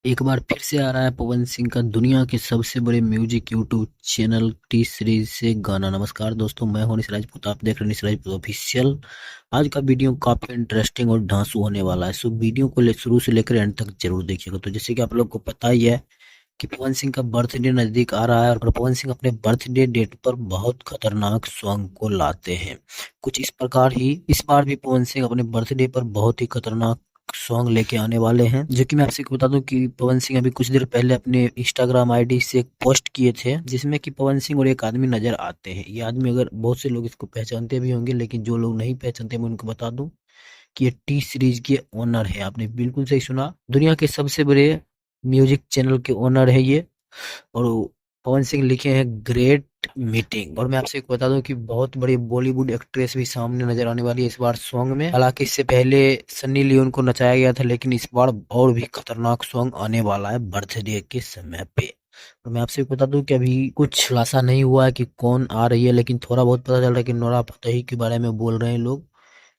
एक बार फिर से आ रहा है पवन सिंह का दुनिया के सबसे बड़े music YouTube channel T series से गाना। नमस्कार दोस्तों, मैं हूं निश राजपूत, आप देख रहे हैं निश राजपूत ऑफिशियल। आज का वीडियो काफी इंटरेस्टिंग और धांसू होने वाला है, सो वीडियो को शुरू से लेकर एंड तक जरूर देखिएगा। तो जैसे कि आप लोग को पता ही है कि पवन सिंह का बर्थडे नजदीक आ रहा है और पवन सिंह अपने बर्थडे डेट पर बहुत खतरनाक सॉन्ग को लाते हैं। कुछ इस प्रकार ही इस बार भी पवन सिंह अपने बर्थडे पर बहुत ही खतरनाक सॉन्ग लेके आने वाले हैं, जो कि मैं आपसे बता दूं कि पवन सिंह अभी कुछ देर पहले अपने इंस्टाग्राम आईडी से एक पोस्ट किए थे, जिसमें कि पवन सिंह और एक आदमी नजर आते हैं। ये आदमी, अगर बहुत से लोग इसको पहचानते भी होंगे, लेकिन जो लोग नहीं पहचानते मैं उनको बता दूं कि ये टी सीरीज के ओनर है। आपने बिल्कुल सही सुना, दुनिया के सबसे बड़े म्यूजिक चैनल के ओनर है ये। और पवन सिंह लिखे हैं ग्रेट मीटिंग। और मैं आपसे एक बता दूं कि बहुत बड़ी बॉलीवुड एक्ट्रेस भी सामने नजर आने वाली है इस बार सॉन्ग में। हालांकि इससे पहले सन्नी लियोन को नचाया गया था, लेकिन इस बार और भी खतरनाक सॉन्ग आने वाला है बर्थडे के समय पे। और मैं आपसे बता दूं कि अभी कुछ खुलासा नहीं हुआ है कि कौन आ रही है, लेकिन थोड़ा बहुत पता चल रहा है कि नोरा फतेही के बारे में बोल रहे हैं लोग।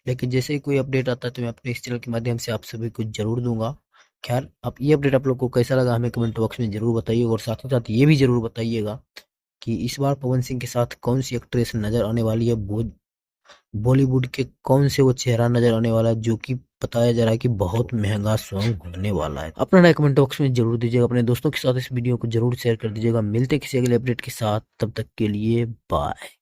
लेकिन जैसे ही कोई अपडेट आता है तो मैं अपने इस चैनल के माध्यम से आप सभी को जरूर दूंगा। खैर, अब ये अपडेट आप लोग को कैसा लगा हमें कमेंट बॉक्स में जरूर बताइए, और साथ ही साथ ये भी जरूर बताइएगा कि इस बार पवन सिंह के साथ कौन सी एक्ट्रेस नजर आने वाली है। बॉलीवुड के कौन से वो चेहरा नजर आने वाला है, जो कि बताया जा रहा है कि बहुत महंगा सॉन्ग होने वाला है। अपना राय कमेंट बॉक्स में जरूर दीजिएगा, अपने दोस्तों के साथ इस वीडियो को जरूर शेयर कर दीजिएगा। मिलते हैं किसी अगले अपडेट के साथ, तब तक के लिए बाय।